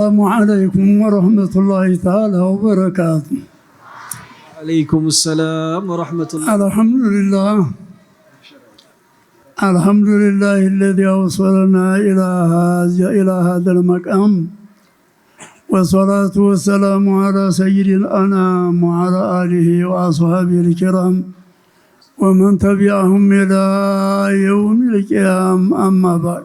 السلام عليكم ورحمة الله تعالى وبركاته. عليكم السلام ورحمة الله. الحمد لله الذي أوصلنا إلى هذا المقام، والصلاة والسلام على سيد الأنام وعلى آله وأصحابه الكرام ومن تبعهم إلى يوم القيامة. أما بعد،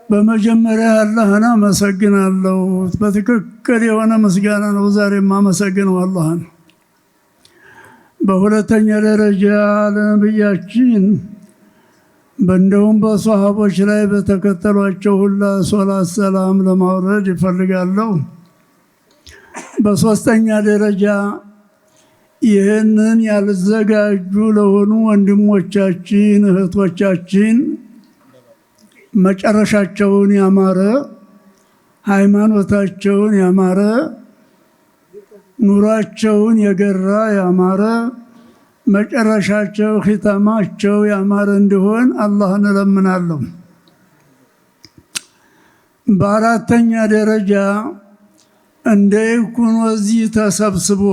በመጀመሪያ አላህን አመሰግናለሁ። በትክክል የሆነ ምስጋና ነው ዛሬ የማመሰግነው አላህን። በሁለተኛ ደረጃ ለነብያችን እንደውም በሷሃቦች ላይ በተከተሏቸው ሁላ ሶላት ሰላም ለማውረድ ይፈልጋለሁ። በሶስተኛ ደረጃ ይህንን ያልዘጋጁ ለሆኑ ወንድሞቻችን እህቶቻችን መጨረሻቸውን ያማረ፣ ሃይማኖታቸውን ያማረ፣ ኑራቸውን የገራ ያማረ፣ መጨረሻቸው ኺታማቸው ያማረ እንዲሆን አላህን እለምናለሁ። በአራተኛ ደረጃ እንደይኩን ወዚህ ተሰብስቦ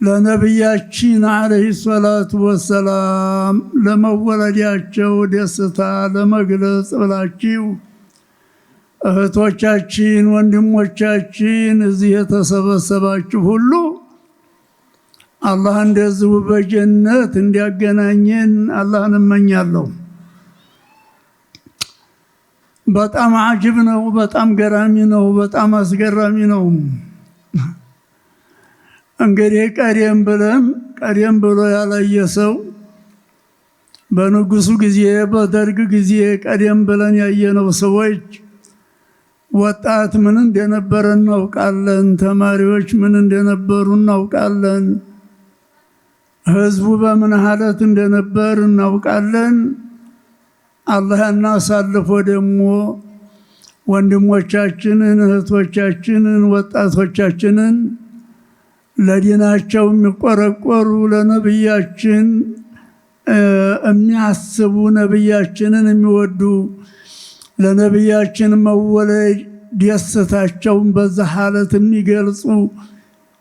ለነብያችን አለይሂ ሰላቱ ወሰላም ለመወለዳቸው ደስታ ለመግለጽ ብላችሁ እህቶቻችን ወንድሞቻችን እዚህ የተሰበሰባችሁ ሁሉ አላህ እንደዚሁ በጀነት እንዲያገናኘን አላህን እመኛለሁ። በጣም አጅብ ነው፣ በጣም ገራሚ ነው፣ በጣም አስገራሚ ነው። እንግዲህ ቀደም ብሎ ያላየ ሰው በንጉሱ ጊዜ በደርግ ጊዜ ቀደም ብለን ያየነው ሰዎች ወጣት ምን እንደነበረ እናውቃለን። ተማሪዎች ምን እንደነበሩ እናውቃለን። ህዝቡ በምን ሐለት እንደነበር እናውቃለን። አላህ ያናሳልፎ ደግሞ ወንድሞቻችንን እህቶቻችንን ወጣቶቻችንን ለዲናቸው የሚቆረቆሩ ለነብያችን የሚያስቡ ነብያችንን የሚወዱ ለነብያችን መወለድ ደስታቸውን በዛ ሐለት የሚገልጹ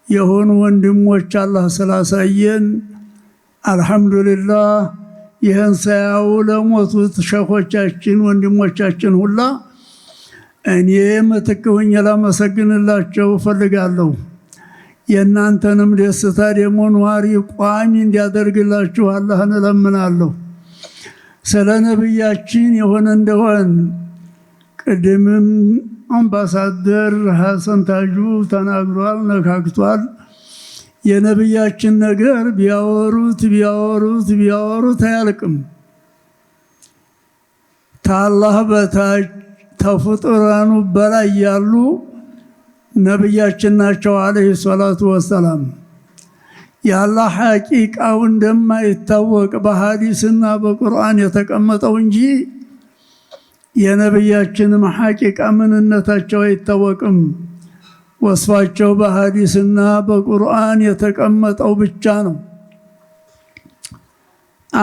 የሆኑ ወንድሞች አላህ ስላሳየን አልሐምዱሊላህ። ይህን ሳያው ለሞቱት ሸኾቻችን ወንድሞቻችን ሁላ እኔ ምትክ ሆኜ ላመሰግንላቸው እፈልጋለሁ። የእናንተንም ደስታ ደግሞ ኗሪ ቋሚ እንዲያደርግላችሁ አላህን እለምናለሁ። ስለ ነብያችን የሆነ እንደሆን ቅድምም አምባሳደር ሐሰን ታጁ ተናግሯል፣ ነካክቷል። የነብያችን ነገር ቢያወሩት አያልቅም። ታላህ በታች ተፍጡራኑ በላይ ያሉ ነብያችን ናቸው አለይሂ ሰላቱ ወሰላም። የአላህ ሐቂቃው እንደማይታወቅ በሐዲስና በቁርአን የተቀመጠው እንጂ የነብያችንም ሐቂቃ ምንነታቸው አይታወቅም። ወስፋቸው በሐዲስና በቁርአን የተቀመጠው ብቻ ነው።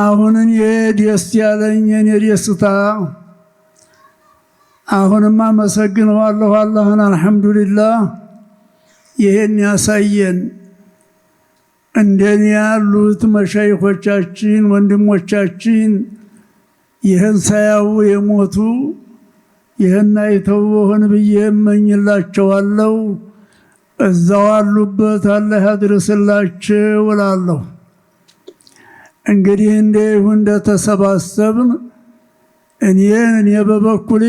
አሁን የደስ ያለኝ የደስታ አሁንማ አመሰግነዋለሁ አላህን አልሐምዱሊላህ። ይሄን ያሳየን እንደኔ ያሉት መሻይኾቻችን ወንድሞቻችን ይህን ሳያው የሞቱ ይህን አይተው ሆን ብዬ እመኝላቸዋለሁ። እዛው አሉበት አላህ ያድርስላቸው እላለሁ። እንግዲህ እንደተሰባሰብን እኔ በበኩሌ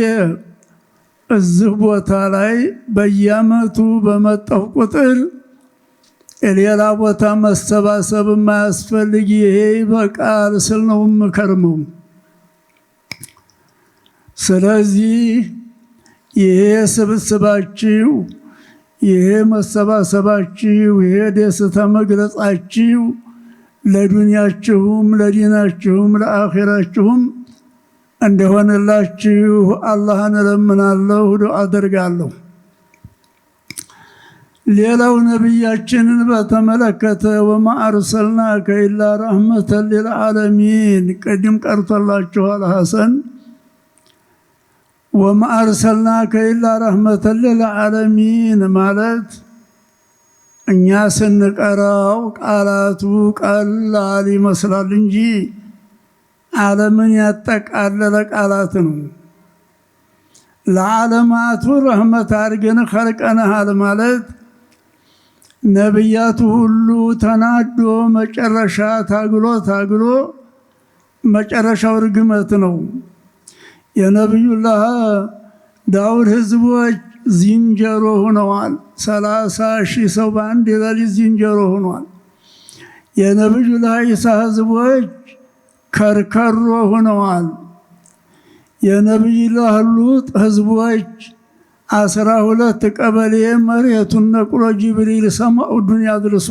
እዚህ ቦታ ላይ በየዓመቱ በመጣሁ ቁጥር ሌላ ቦታ መሰባሰብ የማያስፈልግ ይሄ በቃል ስል ነው የምከርመው። ስለዚህ ይሄ ስብስባችሁ፣ ይሄ መሰባሰባችሁ፣ ይሄ ደስታ መግለጻችሁ ለዱንያችሁም ለዲናችሁም ለአኺራችሁም እንደሆነላችሁ አላህን እለምናለሁ፣ ዱዓ አደርጋለሁ። ሌላው ነብያችንን በተመለከተ ወማ አርሰልናከ ኢላ ረሕመተን ሊልዓለሚን ቅድም ቀርቶላችኋል ሐሰን። وما أرسلناك إلا رحمة للعالمين مالت እኛ ስንቀራው ቃላቱ ቀላል ይመስላል እንጂ ዓለምን ያጠቃለለ ቃላት ነው። ለዓለማቱ ረህመት አድርገን ኸልቀናል ማለት ነቢያቱ ሁሉ ተናዶ መጨረሻ ታግሎ መጨረሻው ርግመት ነው። የነቢዩላህ ዳውድ ህዝቦች ዝንጀሮ ሆነዋል። 30,000 ሰው በአንድ ሌሊት ዝንጀሮ ሆነዋል። የነቢዩላህ ኢሳ ህዝቦች ከርከሮ ሆነዋል። የነቢዩላህ ሉጥ ህዝቦች 12 ቀበሌ መሬቱን ነቅሎ ጅብሪል ሰማኡ ዱንያ ድርሶ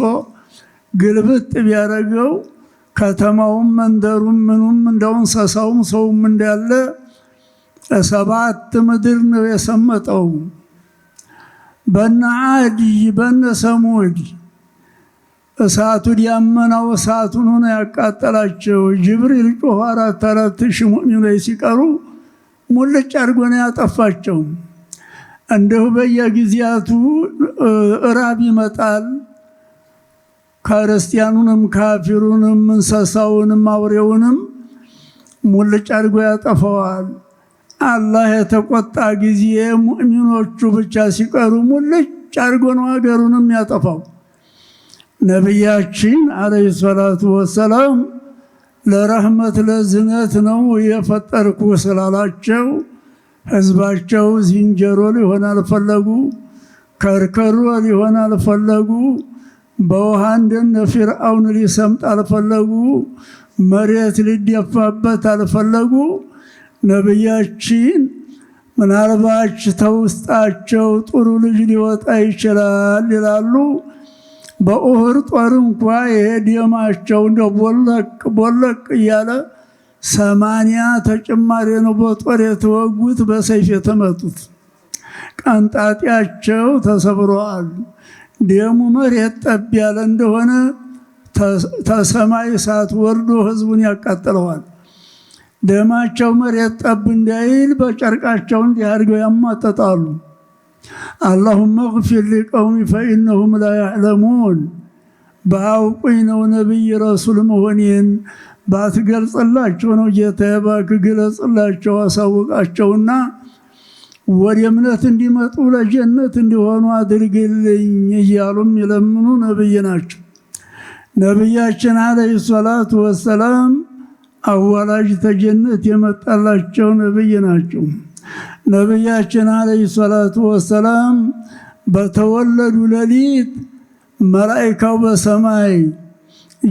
ግልብጥ ቢያደርገው ከተማውም መንደሩም ምኑም እንደው እንስሳውም ሰውም እንዳለ 7 ምድር ነው የሰመጠው። በነ ዓድ በነ ሰሙድ እሳቱ ዲያመናው እሳቱን ሆነ ያቃጠላቸው። ጅብሪል ጮኸ 4,000 ሙእሚኖች ሲቀሩ ሙልጭ አድርጎ ነው ያጠፋቸው። እንደው በየጊዜያቱ እራብ ይመጣል። ክርስቲያኑንም ካፊሩንም እንስሳውንም አውሬውንም ሙልጭ አድርጎ ያጠፋዋል። አላህ የተቆጣ ጊዜ ሙእሚኖቹ ብቻ ሲቀሩ ሙልጭ አድርጎ ነው ሀገሩንም ያጠፋው። ነቢያችን አለይሂ ሰላቱ ወሰላም ለረህመት ለዝነት ነው የፈጠርኩ ስላላቸው ህዝባቸው ዝንጀሮ ሊሆን አልፈለጉ፣ ከርከሮ ሊሆን አልፈለጉ፣ በውሃ እንደነ ፊርዓውን ሊሰምጥ አልፈለጉ፣ መሬት ሊደፋበት አልፈለጉ። ነቢያችን ምናልባች ተውስጣቸው ጥሩ ልጅ ሊወጣ ይችላል ይላሉ። በኡሁድ ጦር እንኳ የደማቸው እንደ ቦለቅ እያለ 80 ተጨማሪ ነው በጦር የተወጉት፣ በሰይፍ የተመቱት። ቀንጣጤያቸው ተሰብሯል። ደሙ መሬት ጠብ ያለ እንደሆነ ተሰማይ እሳት ወርዶ ህዝቡን ያቃጥለዋል። ደማቸው መሬት ጠብ እንዳይል በጨርቃቸው እንዲህ አድርገው ያማጠጣሉ። اللهم اغفر لقومي فإنهم لا يعلمون ባውቁኝ ነው ነብይ ረሱል መሆኔን ባትገልጽላቸው ነው ጌታዬ እባክህ ግለጽላቸው አሳውቃቸውና ወደ እምነት እንዲመጡ ለጀነት እንዲሆኑ አድርግልኝ እያሉም ይለምኑ ነብይ ናቸው። ነብያችን አለይሂ ሰላቱ ወሰላም አዋላጅ ተጀነት የመጣላቸው ነብይ ናቸው። ነቢያችን አለይሂ ሰላቱ ወሰላም በተወለዱ ሌሊት መላእክታው በሰማይ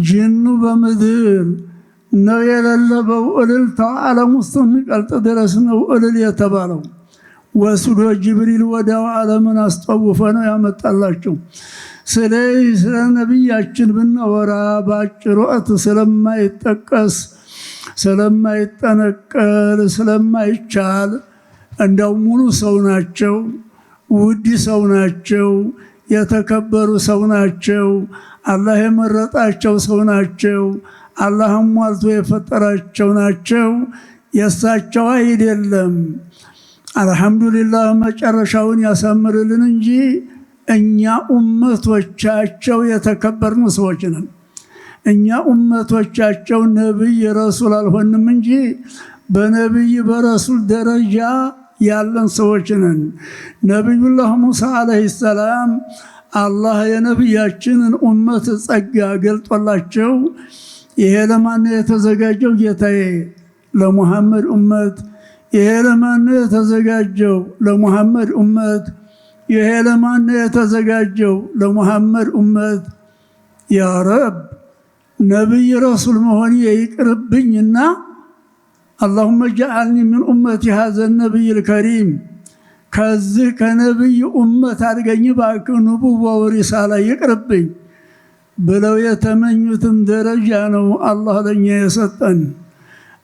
ጂኑ በምድር ነው የሌለው እልልታው ዓለም ውስጥ የሚቀልጥ ድረስ ነው እልል የተባለው። ወስዶ ጅብሪል ወዲያው ዓለምን አስጠውፎ ነው ያመጣላቸው። ስለ ነቢያችን ብናወራ በአጭር ወቅት ስለማይጠቀስ ስለማይጠነቀል ስለማይቻል እንደው ሙሉ ሰው ናቸው፣ ውድ ሰው ናቸው፣ የተከበሩ ሰው ናቸው፣ አላህ የመረጣቸው ሰው ናቸው፣ አላህ ሟልቶ የፈጠራቸው ናቸው። የሳቸው አይደለም። አልহামዱሊላህ መጨረሻውን ያሳምርልን እንጂ እኛ ኡመቶቻቸው የተከበርን ሰዎች ነን። እኛ ኡመቶቻቸው ነብይ ረሱል አልሆንም እንጂ በነብይ በረሱል ደረጃ ያለን ሰዎች ነን። ነብዩላህ ሙሳ አለይሂ ሰላም አላህ የነብያችንን ኡመት ጸጋ ገልጦላቸው ይሄ ለማን የተዘጋጀው ጌታዬ ለሙሐመድ ኡመት፣ ይሄ ለማን የተዘጋጀው ለሙሐመድ ኡመት፣ ይሄ ለማን የተዘጋጀው ለሙሐመድ ኡመት። ያ ረብ ነብይ ረሱል መሆን ይቅርብኝና اللهم اجعلني من أمة هذا النبي الكريم كذا كنبي أمة አድርገኝ እባክህ ንቡዋ ወሪሳላ ይቅርብኝ ብለው የተመኙትን ደረጃ ነው አላህ ለኛ የሰጠን።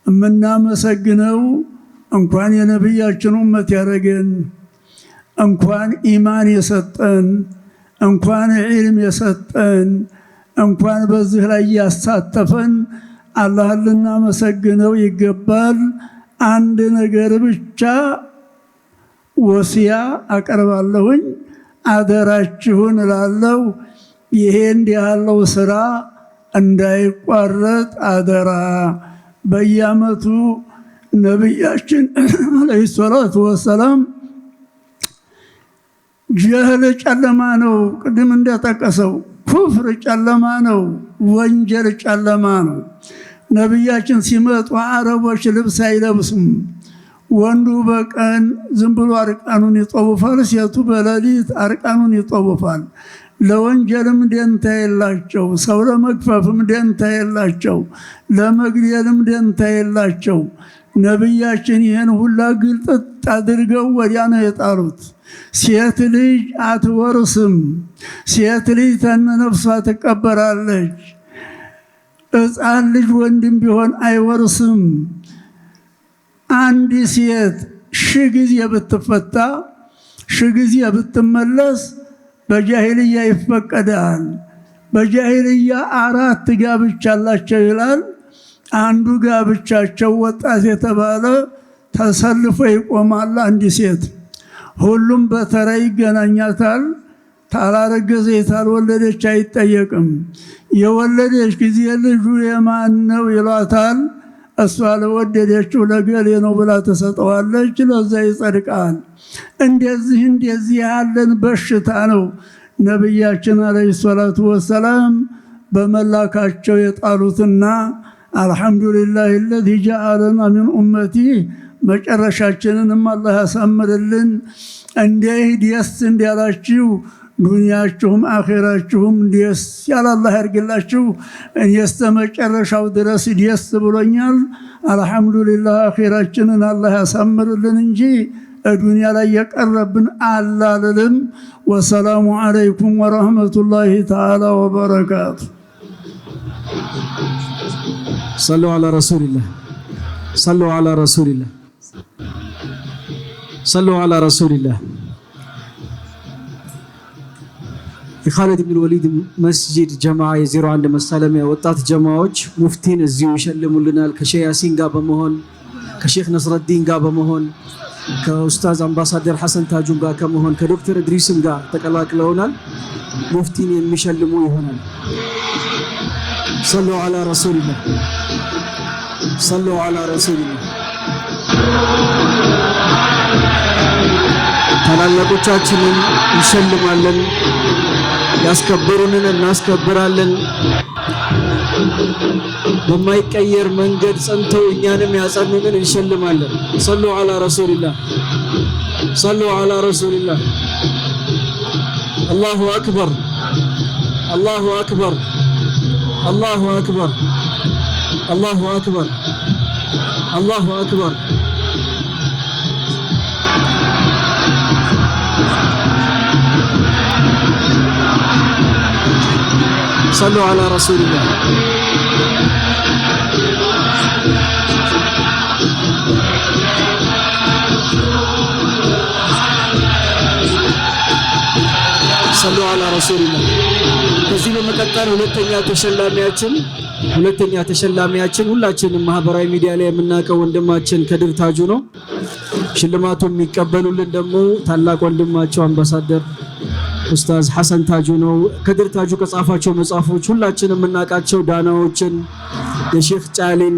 የምናመሰግነው እንኳን የነብያችን ኡመት ያደረገን፣ እንኳን ኢማን የሰጠን፣ እንኳን ዒልም የሰጠን፣ እንኳን በዚህ ላይ ያሳተፈን አላህ ልናመሰግነው ይገባል። አንድ ነገር ብቻ ወሲያ አቀርባለሁኝ አደራችሁን እላለሁ። ይሄ እንዲህ ያለው ስራ እንዳይቋረጥ አደራ። በየዓመቱ ነቢያችን አለይሂ ሰላቱ ወሰላም ጀህል ጨለማ ነው፣ ቅድም እንደጠቀሰው ኩፍር ጨለማ ነው፣ ወንጀል ጨለማ ነው። ነቢያችን ሲመጡ አረቦች ልብስ አይለብሱም። ወንዱ በቀን ዝም ብሎ አርቃኑን ይጠውፋል፣ ሴቱ በሌሊት አርቃኑን ይጠውፋል። ለወንጀልም ደንታ የላቸው፣ ሰው ለመግፈፍም ደንታ የላቸው፣ ለመግደልም ደንታ የላቸው። ነቢያችን ይህን ሁላ ግልጥጥ አድርገው ወዲያ ነው የጣሉት። ሴት ልጅ አትወርስም፣ ሴት ልጅ ተነፍሷ ትቀበራለች። ሕፃን ልጅ ወንድም ቢሆን አይወርስም። አንድ ሴት 1000 ጊዜ ብትፈታ 1000 ጊዜ ብትመለስ በጃሂልያ ይፈቀዳል። በጃሂልያ 4 ጋብቻ አላቸው ይላል። አንዱ ጋብቻቸው ወጣት የተባለ ተሰልፎ ይቆማል። አንድ ሴት ሁሉም በተራ ይገናኛታል። ታላረገዘ ታልወለደች አይጠየቅም። የወለደች ጊዜ ልጁ የማን ነው ይሏታል። እሷ ለወደደችው ለገሌ ነው ብላ ተሰጠዋለች። ለዛ ይጸድቃል። እንደዚህ ያለን በሽታ ነው ነቢያችን አለይሂ ሰላቱ ወሰላም በመላካቸው የጣሉትና አልሐምዱሊላህ الذي جعلنا من امتي መጨረሻችንንም አላህ ያሳምርልን። እንዲህ ደስ እንዲያላችሁ ዱንያችሁም አኺራችሁም ደስ ያለ አላህ ያርግላችሁ። እኔስ መጨረሻው ድረስ ደስ ብሎኛል። አልሐምዱሊላህ አኺራችንን አላህ ያሳምርልን እንጂ ዱንያ ላይ የቀረብን አላልልም። ወሰላሙ አለይኩም ወራህመቱላሂ ተዓላ ወበረካቱ። صلوا على رسول الله صلوا على رسول الله صلوا على رسول الله የኻሊድ ኢብኑ ወሊድ መስጂድ ጀማዓ የ01 መሳለሚያ ወጣት ጀማዓዎች ሙፍቲን እዚሁ ይሸልሙልናል። ከሼህ ያሲን ጋር በመሆን ከሼህ ነስረዲን ጋር በመሆን ከኡስታዝ አምባሳደር ሐሰን ታጁም ጋር ከመሆን ከዶክተር እድሪስም ጋር ተቀላቅለውናል። ሙፍቲን የሚሸልሙ ይሆናል። صلوا على رسول الله صلوا على رسول الله ታላላቆቻችንን እንሸልማለን፣ ያስከበሩንን እናስከብራለን። በማይቀየር መንገድ ጸንተው እኛንም ያጸኑንን እንሸልማለን። صلوا على رسول الله صلوا على رسول الله الله أكبر الله أكبر الله أكبر الله أكبر الله أكبر صلوا على رسول الله صلوا على رسول الله ከዚህ በመቀጠል ሁለተኛ ተሸላሚያችን ሁላችንም ማህበራዊ ሚዲያ ላይ የምናውቀው ወንድማችን ከድር ታጁ ነው። ሽልማቱን የሚቀበሉልን ደግሞ ታላቅ ወንድማቸው አምባሳደር ኡስታዝ ሐሰን ታጁ ነው። ከድር ታጁ ከጻፋቸው መጽሐፎች ሁላችንም የምናውቃቸው ዳናዎችን፣ የሼክ ጫሊን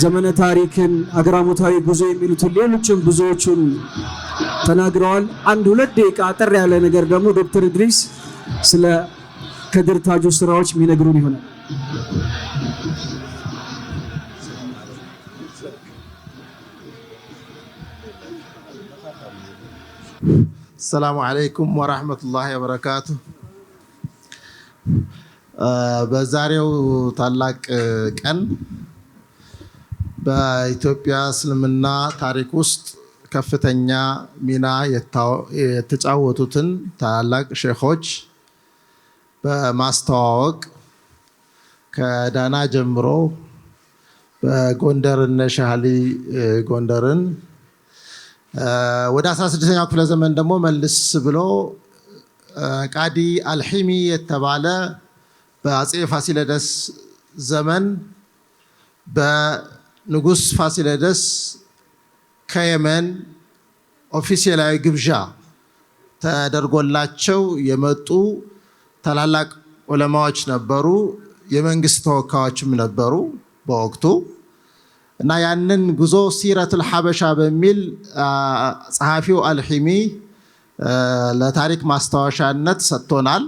ዘመነ ታሪክን፣ አግራሞታዊ ጉዞ የሚሉትን ሌሎችም ብዙዎቹን ተናግረዋል። 1-2 ደቂቃ አጠር ያለ ነገር ደግሞ ዶክተር እድሪስ ስለ ከድር ታጁ ስራዎች የሚነግሩን ይሆናል። السلام عليكم ورحمة الله وبركاته በዛሬው ታላቅ ቀን በኢትዮጵያ እስልምና ታሪክ ውስጥ ከፍተኛ ሚና የተጫወቱትን ታላቅ ሼኾች በማስተዋወቅ ከዳና ጀምሮ በጎንደር እነ ሼህ አሊ ጎንደርን ወደ 16ኛው ክፍለ ዘመን ደግሞ መልስ ብሎ ቃዲ አልሂሚ የተባለ በአጼ ፋሲለደስ ዘመን በንጉስ ፋሲለደስ ከየመን ኦፊሴላዊ ግብዣ ተደርጎላቸው የመጡ ታላላቅ ዑለማዎች ነበሩ፣ የመንግስት ተወካዮችም ነበሩ በወቅቱ እና ያንን ጉዞ ሲረቱል ሐበሻ በሚል ጸሐፊው አልሂሚ ለታሪክ ማስታወሻነት ሰጥቶናል።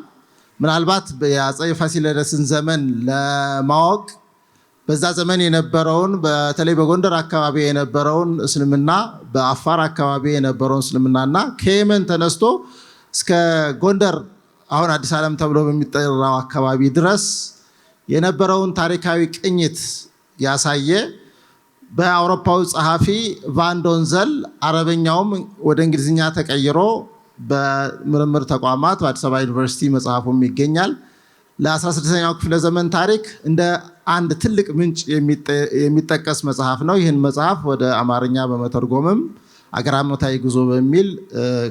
ምናልባት የአፄ ፋሲለደስን ዘመን ለማወቅ በዛ ዘመን የነበረውን በተለይ በጎንደር አካባቢ የነበረውን እስልምና፣ በአፋር አካባቢ የነበረውን እስልምናና ከየመን ተነስቶ እስከ ጎንደር አሁን አዲስ ዓለም ተብሎ በሚጠራው አካባቢ ድረስ የነበረውን ታሪካዊ ቅኝት ያሳየ በአውሮፓዊ ጸሐፊ ቫን ዶንዘል አረበኛውም ወደ እንግሊዝኛ ተቀይሮ በምርምር ተቋማት በአዲስ አበባ ዩኒቨርሲቲ መጽሐፉም ይገኛል። ለ16ኛው ክፍለ ዘመን ታሪክ እንደ አንድ ትልቅ ምንጭ የሚጠቀስ መጽሐፍ ነው። ይህን መጽሐፍ ወደ አማርኛ በመተርጎምም አገራመታዊ ጉዞ በሚል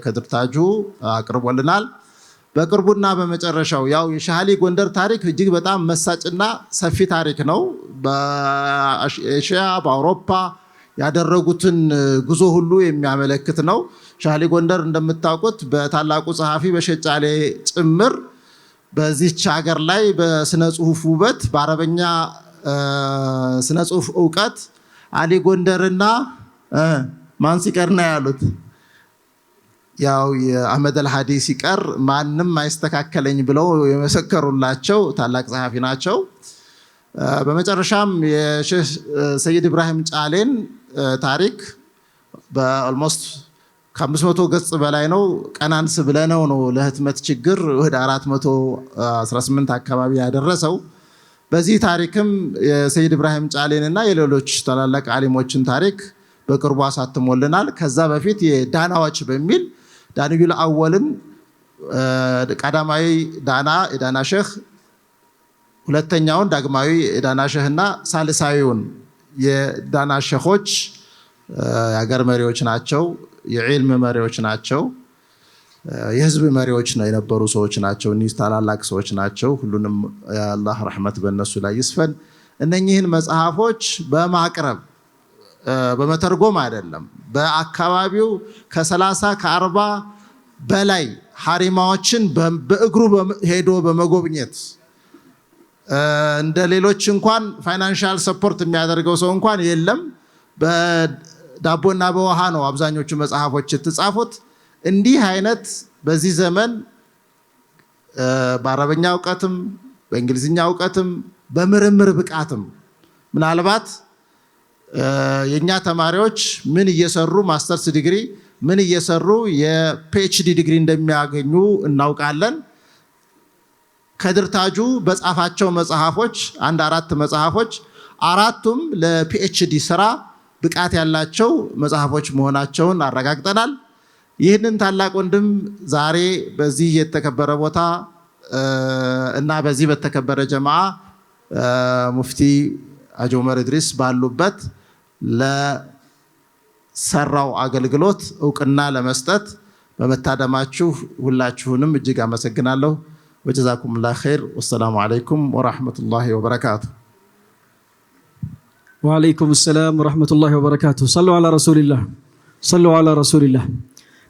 ከድር ታጁ አቅርቦልናል። በቅርቡና በመጨረሻው ያው የሼህ አሊ ጎንደር ታሪክ እጅግ በጣም መሳጭና ሰፊ ታሪክ ነው። በኤሽያ በአውሮፓ ያደረጉትን ጉዞ ሁሉ የሚያመለክት ነው። ሼህ አሊ ጎንደር እንደምታውቁት በታላቁ ጸሐፊ በሼህ ጫሌ ጭምር በዚህች ሀገር ላይ በስነ ጽሁፍ ውበት በአረበኛ ስነ ጽሁፍ እውቀት አሊ ጎንደርና ማን ሲቀርና ያሉት ያው የአህመድ አልሃዲ ሲቀር ማንም አይስተካከለኝ ብለው የመሰከሩላቸው ታላቅ ጸሐፊ ናቸው። በመጨረሻም የሼህ ሰይድ ኢብራሂም ጫሌን ታሪክ በኦልሞስት ከ500 ገጽ በላይ ነው። ቀናንስ ብለነው ነው ለህትመት ችግር ወደ 418 አካባቢ ያደረሰው። በዚህ ታሪክም የሰይድ ኢብራሂም ጫሌንና የሌሎች ታላላቅ ዓሊሞችን ታሪክ በቅርቡ አሳትሞልናል። ከዛ በፊት የዳናዎች በሚል ዳንዩል አወልን ቀዳማዊ ዳና የዳና ሼህ፣ ሁለተኛውን ዳግማዊ የዳና ሼህና ሳልሳዊውን የዳና ሼኾች የሀገር መሪዎች ናቸው። የዒልም መሪዎች ናቸው። የህዝብ መሪዎች ነው የነበሩ ሰዎች ናቸው። እኒህ ታላላቅ ሰዎች ናቸው። ሁሉንም የአላህ ረሕመት በእነሱ ላይ ይስፈን። እነኚህን መጽሐፎች በማቅረብ በመተርጎም አይደለም፣ በአካባቢው ከ30 ከ40 በላይ ሐሪማዎችን በእግሩ ሄዶ በመጎብኘት እንደ ሌሎች እንኳን ፋይናንሻል ሰፖርት የሚያደርገው ሰው እንኳን የለም። በዳቦና በውሃ ነው አብዛኞቹ መጽሐፎች የተጻፉት። እንዲህ አይነት በዚህ ዘመን በአረበኛ እውቀትም በእንግሊዝኛ እውቀትም በምርምር ብቃትም ምናልባት የኛ ተማሪዎች ምን እየሰሩ ማስተርስ ዲግሪ ምን እየሰሩ የፒኤችዲ ዲግሪ እንደሚያገኙ እናውቃለን። ከድር ታጁ በጻፋቸው መጽሐፎች 4 መጽሐፎች 4ቱም ለፒኤችዲ ስራ ብቃት ያላቸው መጽሐፎች መሆናቸውን አረጋግጠናል። ይህንን ታላቅ ወንድም ዛሬ በዚህ የተከበረ ቦታ እና በዚህ በተከበረ ጀማዓ ሙፍቲ ሐጂ ዑመር ኢድሪስ ባሉበት ለሰራው አገልግሎት እውቅና ለመስጠት በመታደማችሁ ሁላችሁንም እጅግ አመሰግናለሁ። ወጀዛኩሙላህ ኸይር። ወሰላሙ አለይኩም ወራህመቱላሂ ወበረካቱ። ወአለይኩም ሰላም ወራህመቱላሂ ወበረካቱ። ሰሉ ዐላ ረሱሊላህ ሰሉ ዐላ ረሱሊላህ።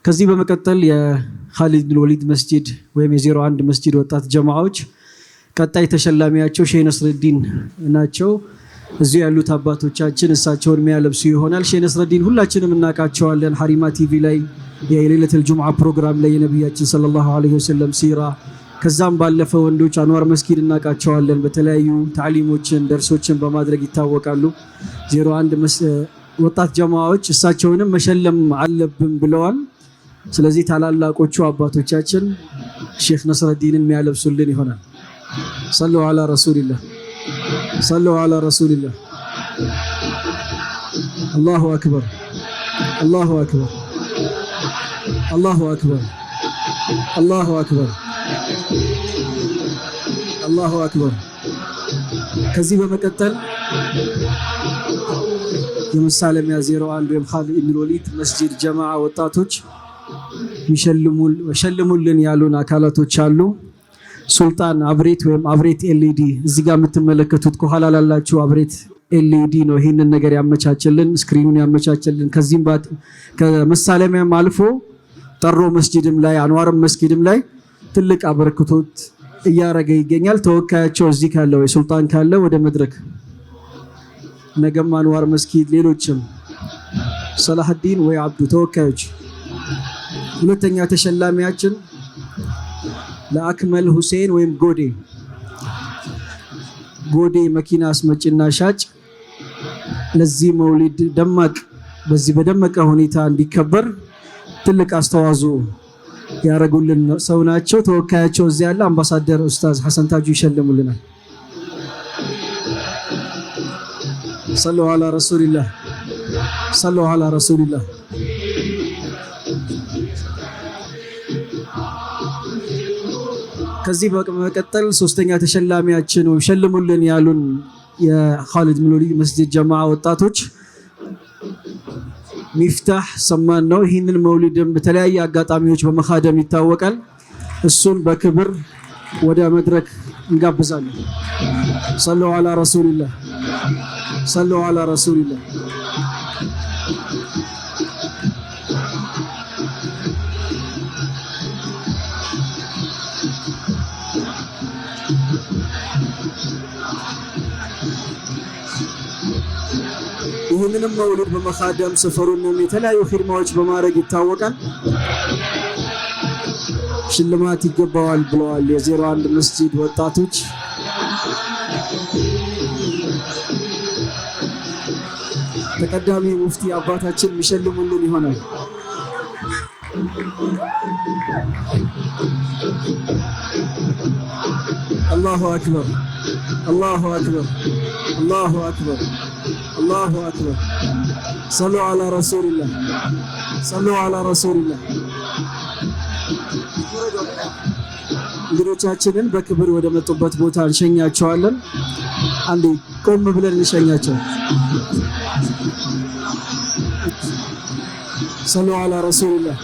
ከዚህ በመቀጠል የኻሊድ ቢን ወሊድ መስጂድ ወይም የ01 መስጂድ ወጣት ጀማዓዎች ቀጣይ ተሸላሚያቸው ሼህ ነስረዲን ናቸው። እዚህ ያሉት አባቶቻችን እሳቸውን የሚያለብሱ ይሆናል። ሼህ ነስረዲን ሁላችንም እናውቃቸዋለን። ሐሪማ ቲቪ ላይ የሌሊቱል ጁምዓ ፕሮግራም ላይ የነቢያችን ሰለላሁ ዐለይሂ ወሰለም ሲራ፣ ከዛም ባለፈ ወንዶች አንዋር መስጊድ እናውቃቸዋለን። በተለያዩ ታዕሊሞችን ደርሶችን በማድረግ ይታወቃሉ። 01 ወጣት ጀማዓዎች እሳቸውንም መሸለም አለብን ብለዋል። ስለዚህ ታላላቆቹ አባቶቻችን ሼህ ነስረዲንን የሚያለብሱልን ይሆናል። ሰሉ ዐላ ረሱሊላህ ሰሉ ዐላ ረሱሊላህ። አላሁ አክበር አላሁ አክበር አላሁ አክበር አላሁ አክበር አላሁ አክበር። ከዚህ በመቀጠል የመሳለሚያ 01 ወይም ኻሊድ ኢብኑ ወሊድ መስጂድ ጀማዓ ወጣቶች ይሸልሙልን ያሉን አካላቶች አሉ። ሱልጣን አብሬት ወይም አብሬት ኤልኢዲ እዚህ ጋር የምትመለከቱት ከኋላ ላላችሁ አብሬት ኤልኢዲ ነው ይህንን ነገር ያመቻችልን፣ ስክሪኑን ያመቻችልን። ከዚህም ከመሳለሚያም አልፎ ጠሮ መስጂድም ላይ አንዋርም መስጂድም ላይ ትልቅ አበረክቶት እያረገ ይገኛል። ተወካያቸው እዚህ ካለው የሱልጣን ካለ ወደ መድረክ ነገም አንዋር መስጂድ ሌሎችም ሰላህዲን ወይ አብዱ ተወካዮች። ሁለተኛ ተሸላሚያችን ለአክመል ሁሴን ወይም ጎዴ መኪና አስመጭና ሻጭ ለዚህ መውሊድ በዚህ በደመቀ ሁኔታ እንዲከበር ትልቅ አስተዋጽኦ ያረጉልን ሰው ናቸው። ተወካያቸው እዚህ ያለ አምባሳደር ኡስታዝ ሐሰን ታጁ ይሸልሙልናል። ሰሉ ዐላ ረሱሊላህ ሰሉ ዐላ ረሱሊላህ። ከዚህ በመቀጠል ሶስተኛ ተሸላሚያችን ሸልሙልን ያሉን የኻሊድ ብን ወሊድ መስጂድ ጀማዓ ወጣቶች ሚፍታህ ሰማን ነው። ይህንን መውሊድም በተለያየ አጋጣሚዎች በመኻደም ይታወቃል። እሱን በክብር ወደ መድረክ እንጋብዛለን። ሰሉ ዐላ ረሱሊላህ ሰሉ ዐላ ረሱሊላህ። ይህንንም መውሊድ በመኻደም ሰፈሩንም የተለያዩ ኺድማዎች በማድረግ ይታወቃል። ሽልማት ይገባዋል ብለዋል የ01 መስጂድ ወጣቶች። ተቀዳሚ ሙፍቲ አባታችን የሚሸልሙልን ይሆናል። አላሁ አክበር አላሁ አክበር አላሁ አክበር አላሁ አክበር። ሰሉ ዐላ ረሱሊላህ ሰሉ ዐላ ረሱሊላህ። እንግዶቻችንን በክብር ወደ መጡበት ቦታ እንሸኛቸዋለን። አንዴ ቆም ብለን እንሸኛቸው። ሰሉ ዐላ ረሱሊላህ